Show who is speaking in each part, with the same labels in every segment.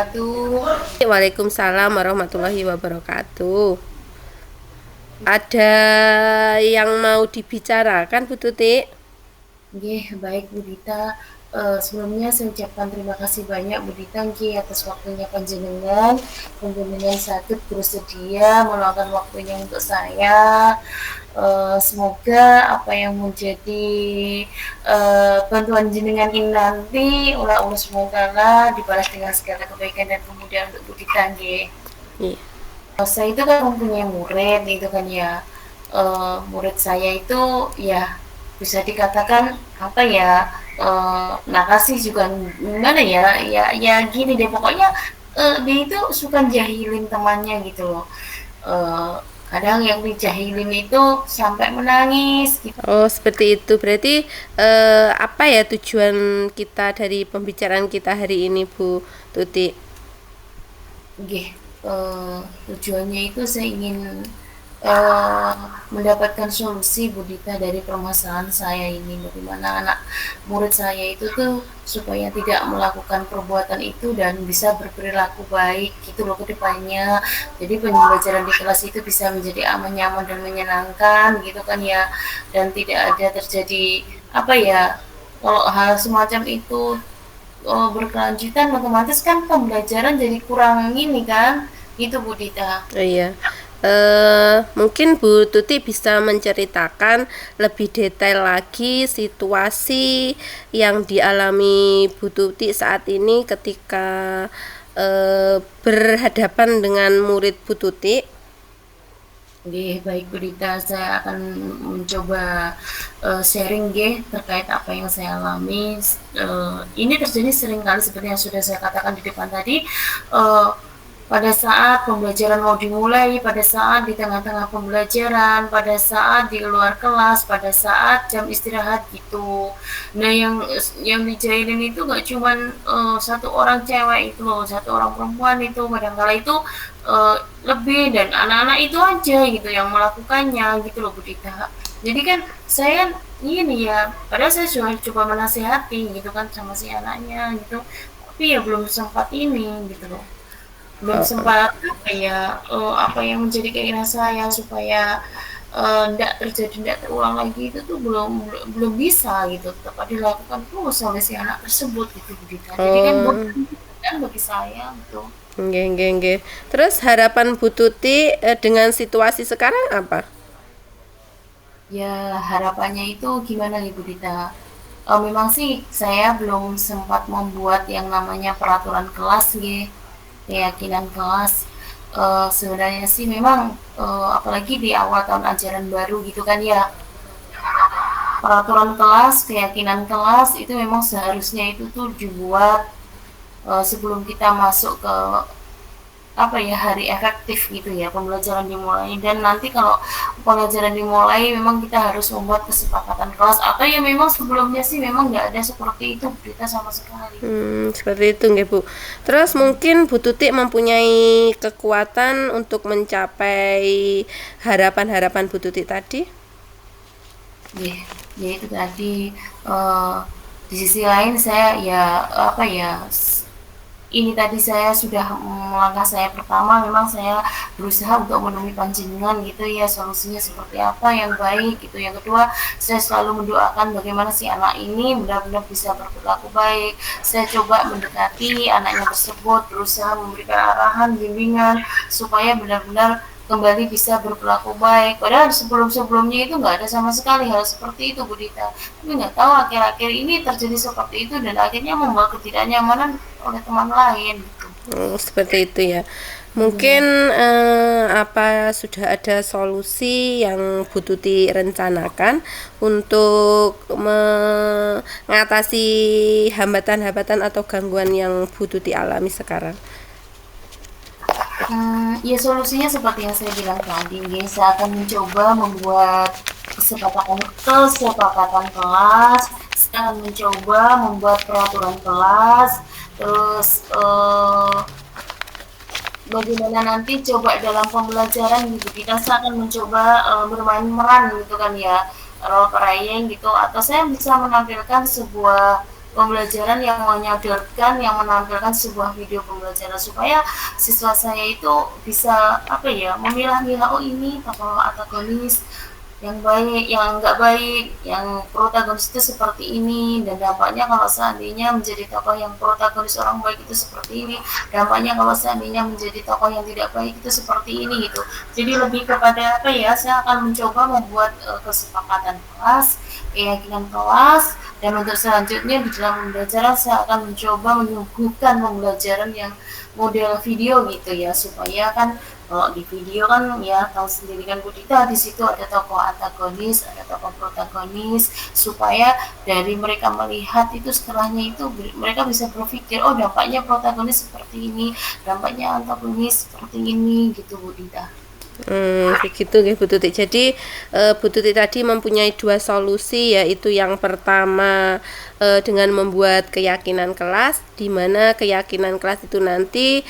Speaker 1: wabarakatuh.
Speaker 2: Waalaikumsalam warahmatullahi wabarakatuh. Ada yang mau dibicarakan, Bu Tuti?
Speaker 1: Nggih, baik Bu Dita. Sebelumnya saya ucapkan terima kasih banyak Bu Dita nggih atas waktunya panjenengan. Panjenengan sakit bersedia meluangkan waktunya untuk saya. Semoga apa yang menjadi bantuan jenengan ini nanti oleh Allah SWT dibalas dengan segala kebaikan dan kemudahan untuk Bu Dita nggih.
Speaker 2: Iya.
Speaker 1: Saya itu kan mempunyai murid itu kan ya. Murid saya itu ya bisa dikatakan apa ya, nakasih juga gimana ya, ya gini deh pokoknya, dia itu suka jahilin temannya gitu loh. Eee, Kadang yang dijahilin itu sampai menangis gitu.
Speaker 2: Oh, seperti itu. Berarti apa ya tujuan kita dari pembicaraan kita hari ini, Bu Tuti?
Speaker 1: Nggih, tujuannya itu saya ingin, eee, mendapatkan solusi Bu Dita dari permasalahan saya ini. Bagaimana anak murid saya itu tuh supaya tidak melakukan perbuatan itu dan bisa berperilaku baik gitu loh ke depannya. Jadi pembelajaran di kelas itu bisa menjadi aman, nyaman, dan menyenangkan gitu kan ya, dan tidak ada terjadi apa ya, kalau hal semacam itu berkelanjutan otomatis kan pembelajaran jadi kurang ini kan, gitu Bu Dita.
Speaker 2: Oh iya. Mungkin Bu Tuti bisa menceritakan lebih detail lagi situasi yang dialami Bu Tuti saat ini ketika berhadapan dengan murid Bu Tuti.
Speaker 1: Nggih, baik Bu Dita, saya akan mencoba sharing nggih terkait apa yang saya alami. Ini terjadi sering kali seperti yang sudah saya katakan di depan tadi, eee, pada saat pembelajaran mau dimulai, pada saat di tengah-tengah pembelajaran, pada saat di luar kelas, pada saat jam istirahat gitu. Nah yang dijahilin itu nggak cuman, 1 orang cewek itu loh, 1 orang perempuan itu, kadangkala itu, lebih dan anak-anak itu aja gitu yang melakukannya gitu loh Bu Dita. Jadi kan saya kan ini ya, padahal saya sudah coba menasehati gitu kan sama si anaknya gitu, tapi ya belum sempat ini gitu loh. Belum
Speaker 2: Oh,
Speaker 1: sempat apa ya, apa yang menjadi keinginan saya supaya, ndak terjadi, ndak terulang lagi itu tuh belum bisa gitu, tetap dilakukan terus oleh si anak tersebut gitu Bu Dita. Jadi kan
Speaker 2: oh,
Speaker 1: beban bagi saya gitu.
Speaker 2: nggih, nggih, nggih. Terus harapan Bu Tuti dengan situasi sekarang apa?
Speaker 1: Ya harapannya itu gimana nih Bu Dita? Memang sih saya belum sempat membuat yang namanya peraturan kelas nggih, keyakinan kelas. Sebenarnya sih memang, apalagi di awal tahun ajaran baru gitu kan ya, peraturan kelas, keyakinan kelas itu memang seharusnya itu tuh dibuat, sebelum kita masuk ke apa ya, hari efektif gitu ya, pembelajaran dimulai. Dan nanti kalau pembelajaran dimulai memang kita harus membuat kesepakatan kelas, atau ya memang sebelumnya sih memang nggak ada seperti itu berita sama sekali.
Speaker 2: Seperti itu nggih, Bu. Terus mungkin Bu Tuti mempunyai kekuatan untuk mencapai harapan-harapan Bu Tuti tadi?
Speaker 1: Ya, ya itu tadi, eh, di sisi lain saya ya apa ya, ini tadi saya sudah melangkah saya pertama memang saya berusaha untuk menemui panjenengan gitu ya, solusinya seperti apa yang baik gitu. Yang kedua, saya selalu mendoakan bagaimana si anak ini benar-benar bisa berperilaku baik. Saya coba mendekati anaknya tersebut, berusaha memberikan arahan, bimbingan supaya benar-benar kembali bisa berperilaku baik. Padahal sebelum-sebelumnya itu nggak ada sama sekali hal seperti itu Bu Dita. Tapi nggak tahu akhir-akhir ini terjadi seperti itu dan akhirnya membawa ketidaknyamanan oleh teman lain gitu.
Speaker 2: Seperti itu ya.
Speaker 1: Iya.
Speaker 2: Mungkin apa sudah ada solusi yang Bu Tuti rencanakan untuk mengatasi hambatan-hambatan atau gangguan yang Bu Tuti alami sekarang?
Speaker 1: Ya solusinya seperti yang saya bilang tadi, ya, saya akan mencoba membuat kesepakatan kelas, saya akan mencoba membuat peraturan kelas, terus bagaimana nanti coba dalam pembelajaran gitu kita akan mencoba bermain peran gitu kan ya, role playing gitu, atau saya bisa menampilkan sebuah pembelajaran yang menyodorkan, yang menampilkan sebuah video pembelajaran supaya siswa saya itu bisa apa ya, memilah-milah, oh ini tokoh antagonis yang baik, yang enggak baik, yang protagonis itu seperti ini, dan dampaknya kalau seandainya menjadi tokoh yang protagonis orang baik itu seperti ini, dampaknya kalau seandainya menjadi tokoh yang tidak baik itu seperti ini gitu. Jadi lebih kepada apa ya, saya akan mencoba membuat kesepakatan kelas, keyakinan kelas, dan untuk selanjutnya di dalam pembelajaran saya akan mencoba menyuguhkan pembelajaran yang model video gitu ya, supaya kan kalau di video kan ya tahu sendiri kan Bu Dita, di situ ada tokoh antagonis, ada tokoh protagonis, supaya dari mereka melihat itu setelahnya itu mereka bisa berpikir, oh dampaknya protagonis seperti ini, dampaknya antagonis seperti ini gitu Bu Dita.
Speaker 2: Begitu nggih Bu Tuti. Jadi Bu Tuti tadi mempunyai dua solusi, yaitu yang pertama dengan membuat keyakinan kelas, di mana keyakinan kelas itu nanti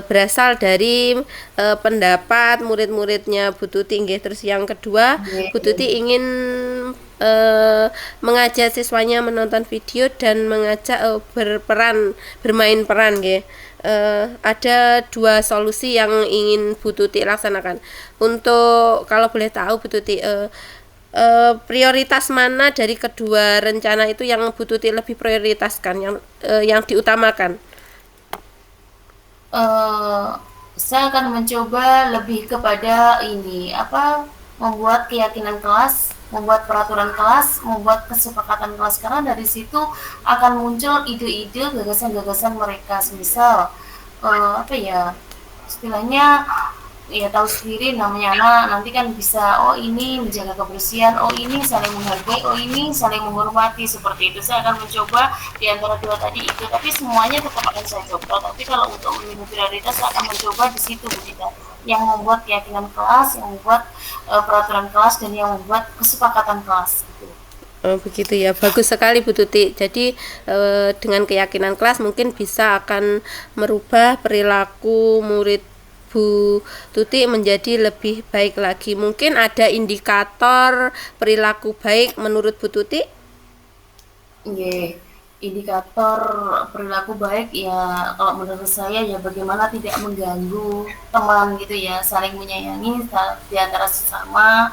Speaker 2: berasal dari pendapat murid-muridnya Bu Tuti nggih. Terus yang kedua, Bu Tuti ingin mengajak siswanya menonton video dan mengajak bermain peran nggih. Ada dua solusi yang ingin Bu Tuti laksanakan. Untuk kalau boleh tahu Bu Tuti, prioritas mana dari kedua rencana itu yang Bu Tuti lebih prioritaskan, yang diutamakan?
Speaker 1: eh saya akan mencoba lebih kepada ini apa, membuat keyakinan kelas, membuat peraturan kelas, membuat kesepakatan kelas, karena dari situ akan muncul ide-ide, gagasan-gagasan mereka. Semisal apa ya, istilahnya ya tahu sendiri namanya anak, nanti kan bisa, oh ini menjaga kebersihan, oh ini saling menghargai, oh ini saling menghormati, seperti itu. Saya akan mencoba di antara dua tadi itu, tapi semuanya tetap akan saya coba. Tapi kalau untuk memilih prioritas, saya akan mencoba di situ kita yang membuat keyakinan kelas, yang membuat peraturan kelas, dan yang membuat kesepakatan kelas gitu.
Speaker 2: Oh, begitu ya, bagus sekali Bu Tuti. Jadi dengan keyakinan kelas mungkin bisa akan merubah perilaku murid Bu Tuti menjadi lebih baik lagi. Mungkin ada indikator perilaku baik menurut Bu Tuti?
Speaker 1: Yeah. Indikator perilaku baik ya kalau menurut saya ya bagaimana tidak mengganggu teman gitu ya, saling menyayangi di antara sesama,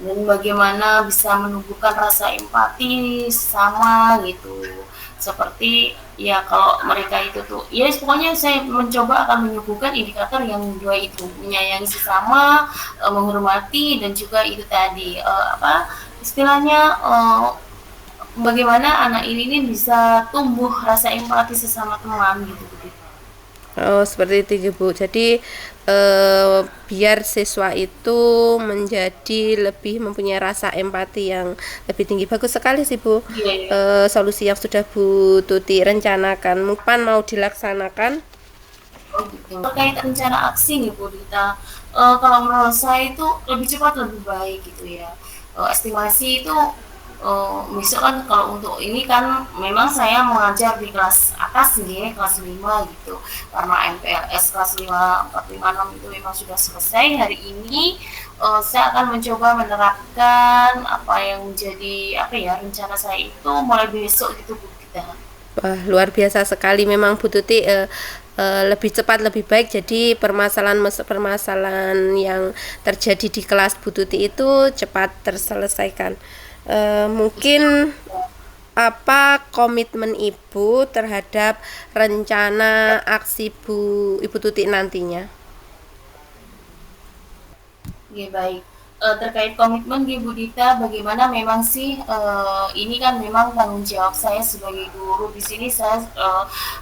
Speaker 1: dan bagaimana bisa menumbuhkan rasa empati sama gitu. Seperti ya kalau mereka itu tuh ya pokoknya saya mencoba akan menyuguhkan indikator yang dua itu, menyayangi sesama, menghormati, dan juga itu tadi apa istilahnya, bagaimana anak ini bisa tumbuh rasa empati sesama teman gitu begitu.
Speaker 2: Oh, seperti itu Bu. Jadi biar siswa itu menjadi lebih mempunyai rasa empati yang lebih tinggi. Bagus sekali sih Bu.
Speaker 1: Iya, iya.
Speaker 2: Solusi yang sudah Bu Tuti rencanakan. Mungkin mau dilaksanakan.
Speaker 1: Oh gitu. Terkait rencana aksi nih Bu Dita, kalau menurut saya itu lebih cepat lebih baik gitu ya. Estimasi itu misalkan kalau untuk ini kan memang saya mengajar di kelas atas nih, kelas 5 gitu. Karena MPLS kelas 5, 4, 5, 6 itu memang sudah selesai. Hari ini saya akan mencoba menerapkan apa yang menjadi apa ya rencana saya itu mulai besok gitu Bu kita.
Speaker 2: Wah, luar biasa sekali memang Bu Tuti, lebih cepat lebih baik. Jadi permasalahan yang terjadi di kelas Bu Tuti itu cepat terselesaikan. Mungkin apa komitmen Ibu terhadap rencana aksi Ibu Tuti nantinya?
Speaker 1: Oke, baik. Terkait komitmen di Bu Dita, bagaimana memang sih ini kan memang tanggung jawab saya sebagai guru di sini. Saya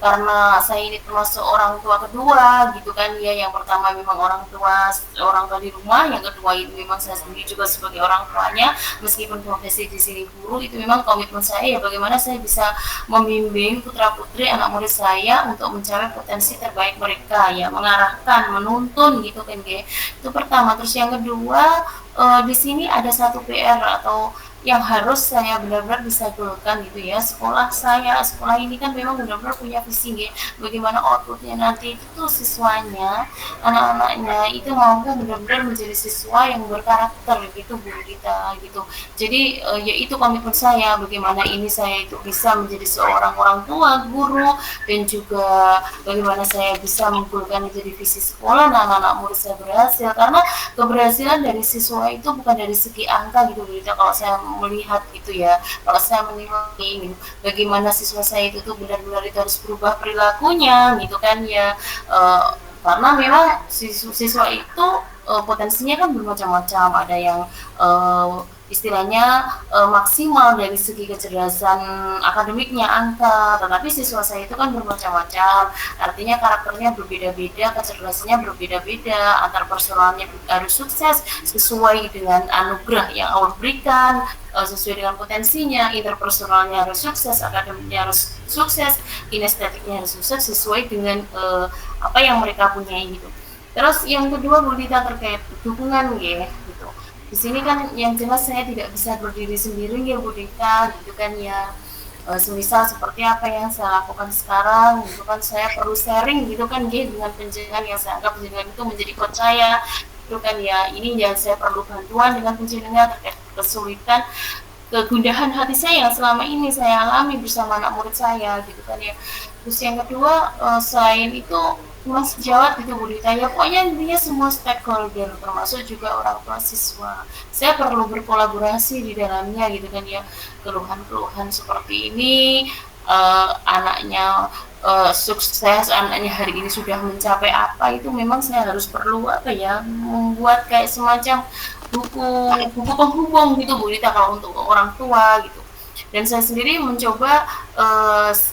Speaker 1: karena saya ini termasuk orang tua kedua gitu kan ya. Yang pertama memang orang tua di rumah, yang kedua itu memang saya sendiri juga sebagai orang tuanya. Meskipun profesi di sini guru, itu memang komitmen saya ya bagaimana saya bisa membimbing putra putri anak murid saya untuk mencapai potensi terbaik mereka ya, mengarahkan, menuntun gitu kan ya. Itu pertama. Terus yang kedua, di sini ada satu PR atau yang harus saya benar-benar bisa goalkan gitu ya. Sekolah ini kan memang benar-benar punya visi ya, bagaimana outputnya nanti itu tuh siswanya, anak-anaknya itu mampu benar-benar menjadi siswa yang berkarakter gitu Bu Rita gitu. Jadi ya itu komitmen saya, bagaimana ini saya itu bisa menjadi seorang orang tua, guru, dan juga bagaimana saya bisa menggolkan menjadi visi sekolah, nah anak-anak murid saya berhasil, karena keberhasilan dari siswa itu bukan dari segi angka gitu berita, kalau saya melihat gitu ya, kalau saya menilai gitu, bagaimana siswa saya itu tuh benar-benar itu harus berubah perilakunya gitu kan ya. Karena memang siswa itu potensinya kan bermacam-macam, ada yang istilahnya maksimal dari segi kecerdasan akademiknya angka, tetapi siswa saya itu kan bermacam-macam, artinya karakternya berbeda-beda, kecerdasannya berbeda-beda, antar personalnya harus sukses sesuai dengan anugerah yang Allah berikan, sesuai dengan potensinya, interpersonalnya harus sukses, akademiknya harus sukses, kinestetiknya harus sukses sesuai dengan apa yang mereka punyai gitu. Terus yang kedua Bu Dita terkait dukungan ya gitu. Di sini kan yang jelas saya tidak bisa berdiri sendiri ya Bu Dita gitu kan ya. Semisal seperti apa yang saya lakukan sekarang gitu kan, saya perlu sharing gitu kan ya dengan penjenengan yang saya anggap penjenengan itu menjadi coach saya gitu kan ya. Ini yang saya perlu bantuan dengan penjenengan terkait kesulitan, kegundahan hati saya yang selama ini saya alami bersama anak murid saya gitu kan ya. Terus yang kedua, selain itu Mas Jawab gitu Bu Dita ya, pokoknya intinya semua stakeholder termasuk juga orang tua siswa, saya perlu berkolaborasi di dalamnya gitu kan ya. Keluhan-keluhan seperti ini, anaknya sukses, anaknya hari ini sudah mencapai apa, itu memang saya harus perlu apa ya, membuat kayak semacam buku buku penghubung gitu Bu Dita kalau untuk orang tua gitu. Dan saya sendiri mencoba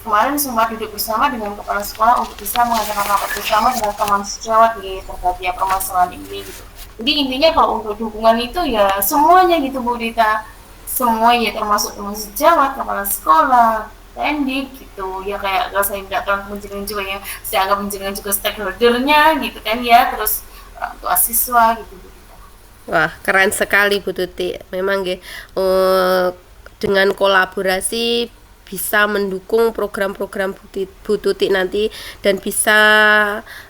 Speaker 1: kemarin sempat duduk bersama dengan kepala sekolah untuk bisa mengadakan rapat bersama dengan teman sejawat di terkait ya permasalahan ini gitu. Jadi intinya kalau untuk dukungan itu ya semuanya gitu Bu Dita, semua ya termasuk teman sejawat, kepala sekolah, tendik gitu ya, kayak kalau saya tidak terlalu menjenengan juga ya, saya anggap menjenengan juga stakeholdernya gitu kan ya, terus orang tua siswa gitu Bu Dita.
Speaker 2: Wah, keren sekali Bu Tuti. Memang nggih, dengan kolaborasi bisa mendukung program-program Bu Tuti nanti dan bisa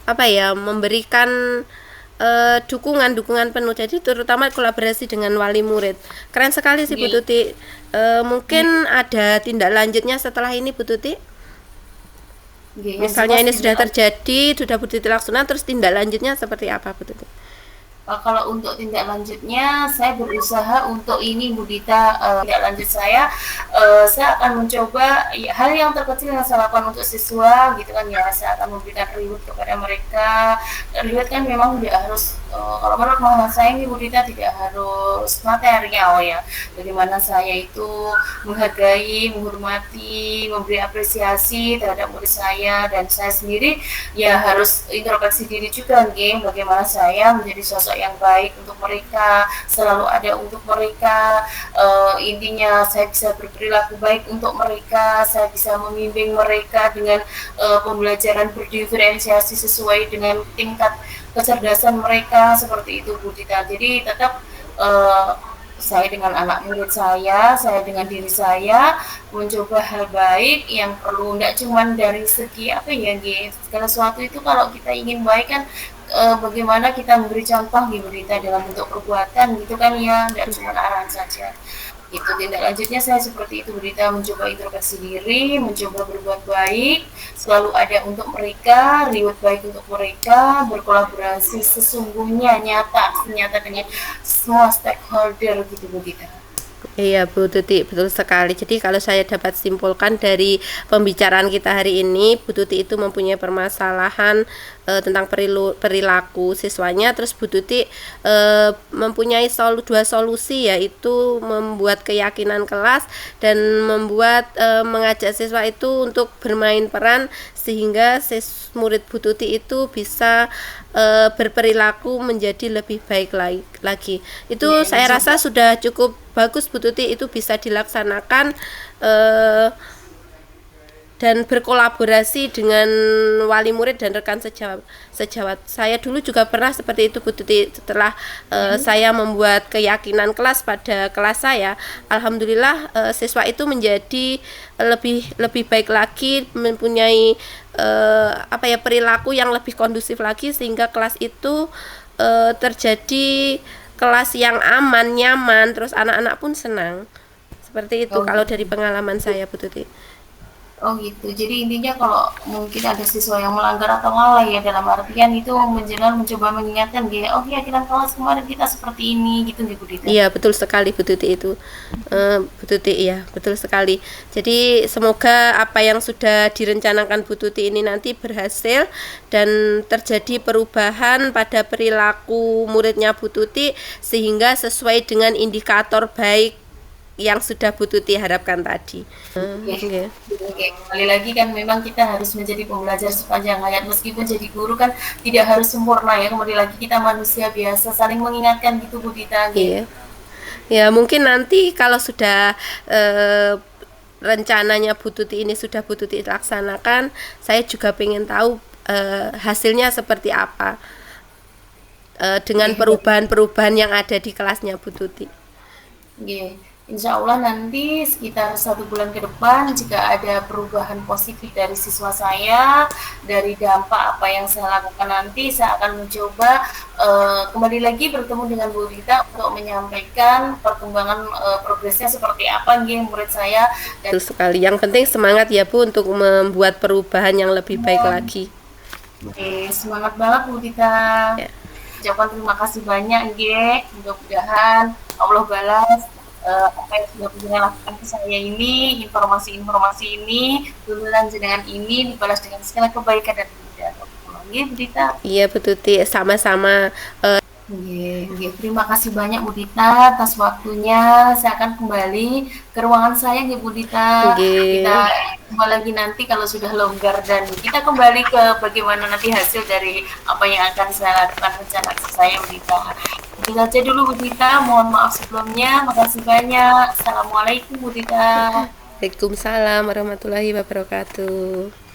Speaker 2: apa ya, memberikan dukungan penuh. Jadi terutama kolaborasi dengan wali murid. Keren sekali sih Bu
Speaker 1: Oke.
Speaker 2: Tuti. Mungkin ada tindak lanjutnya setelah ini Bu Tuti?
Speaker 1: Oke, yang
Speaker 2: Misalnya
Speaker 1: jelas
Speaker 2: ini sudah
Speaker 1: tidak.
Speaker 2: terjadi, sudah Bu Tuti laksanakan, terus tindak lanjutnya seperti apa Bu Tuti?
Speaker 1: Kalau untuk tindak lanjutnya, saya berusaha untuk ini Bu Dita, tindak lanjut saya akan mencoba ya, hal yang terkecil yang saya lakukan untuk siswa gitu kan ya, saya akan memberikan reward kepada mereka. Reward kan memang tidak harus, kalau menurut Muhammad saya ini Bu Dita tidak harus material ya, bagaimana saya itu menghargai, menghormati, memberi apresiasi terhadap murid saya, dan saya sendiri ya harus introspeksi diri juga nih, bagaimana saya menjadi sosok yang baik untuk mereka, selalu ada untuk mereka. Intinya saya bisa berperilaku baik untuk mereka, saya bisa membimbing mereka dengan pembelajaran berdiferensiasi sesuai dengan tingkat kecerdasan mereka, seperti itu Bu Dita. Jadi tetap saya dengan anak murid saya dengan diri saya mencoba hal baik yang perlu, tidak cuma dari segi apa ya, segala sesuatu itu kalau kita ingin baik kan bagaimana kita memberi contoh gitu kita dalam bentuk perbuatan gitu kan ya, tidak cuma arahan saja. Itu tindak lanjutnya saya seperti itu berita, mencoba introspeksi diri, mencoba berbuat baik, selalu ada untuk mereka, reward baik untuk mereka, berkolaborasi sesungguhnya nyata dengan semua stakeholder gitu berita.
Speaker 2: Iya Bu Tuti, betul sekali. Jadi kalau saya dapat simpulkan dari pembicaraan kita hari ini, Bu Tuti itu mempunyai permasalahan tentang perilaku siswanya. Terus Bu Tuti mempunyai dua solusi, yaitu membuat keyakinan kelas dan membuat mengajak siswa itu untuk bermain peran sehingga murid Bu Tuti itu bisa berperilaku menjadi lebih baik lagi. Itu
Speaker 1: Ya,
Speaker 2: saya
Speaker 1: insya
Speaker 2: rasa
Speaker 1: Allah.
Speaker 2: sudah cukup bagus Bu Tuti, itu bisa dilaksanakan eh, dan berkolaborasi dengan wali murid dan rekan sejawat. Saya dulu juga pernah seperti itu Bu Tuti. Setelah saya membuat keyakinan kelas pada kelas saya, alhamdulillah siswa itu menjadi lebih baik lagi, mempunyai perilaku yang lebih kondusif lagi, sehingga kelas itu terjadi kelas yang aman, nyaman, terus anak-anak pun senang. Seperti itu
Speaker 1: Oh
Speaker 2: kalau
Speaker 1: gitu.
Speaker 2: dari pengalaman saya Bu Tuti.
Speaker 1: Oh gitu. Jadi intinya kalau mungkin ada siswa yang melanggar atau lalai ya dalam artian itu mencoba mengingatkan dia, oh ya kita kelas kemarin kita seperti ini gitu nih Bu Dita.
Speaker 2: Iya, betul sekali Bu Tuti itu. Bu Tuti, iya, betul sekali. Jadi semoga apa yang sudah direncanakan Bu Tuti ini nanti berhasil dan terjadi perubahan pada perilaku muridnya Bu Tuti sehingga sesuai dengan indikator baik yang sudah Bu Tuti harapkan tadi.
Speaker 1: Oke.
Speaker 2: Oke.
Speaker 1: Oke, kembali lagi kan memang kita harus menjadi pembelajar sepanjang hayat meskipun jadi guru kan tidak harus sempurna ya. Kembali lagi kita manusia biasa saling mengingatkan gitu Bu Dita. Oke.
Speaker 2: Iya. Ya, mungkin nanti kalau sudah rencananya Bu Tuti ini sudah Bu Tuti laksanakan, saya juga pengen tahu hasilnya seperti apa dengan
Speaker 1: Oke.
Speaker 2: perubahan-perubahan yang ada di kelasnya Bu Tuti.
Speaker 1: Oke. Insya Allah nanti sekitar 1 bulan ke depan jika ada perubahan positif dari siswa saya, dari dampak apa yang saya lakukan nanti, saya akan mencoba kembali lagi bertemu dengan Bu Rita untuk menyampaikan perkembangan progresnya seperti apa nih murid saya dan
Speaker 2: Betul sekali. Yang penting semangat ya Bu untuk membuat perubahan yang lebih baik lagi.
Speaker 1: semangat banget Bu Rita.
Speaker 2: Ya.
Speaker 1: Ucapkan terima kasih banyak nggih. Mudah-mudahan Allah balas apa yang sudah punya lakukan ke saya ini, informasi-informasi ini, tulisan jenengan ini dibalas dengan segala kebaikan dan kemudahan. Nggih, Bu Dita.
Speaker 2: Iya Bu Tuti, sama-sama.
Speaker 1: Nggih, nggih. Terima kasih banyak Bu Dita atas waktunya. Saya akan kembali ke ruangan saya nggih Bu Dita. Kita
Speaker 2: Nggih.
Speaker 1: jumpa lagi nanti kalau sudah longgar dan kita kembali ke bagaimana nanti hasil dari apa yang akan saya lakukan rencana saya Bu Dita. Itu saja dulu Bu Dita. Mohon maaf sebelumnya. Makasih banyak. Assalamualaikum Bu Dita.
Speaker 2: Waalaikumsalam warahmatullahi wabarakatuh.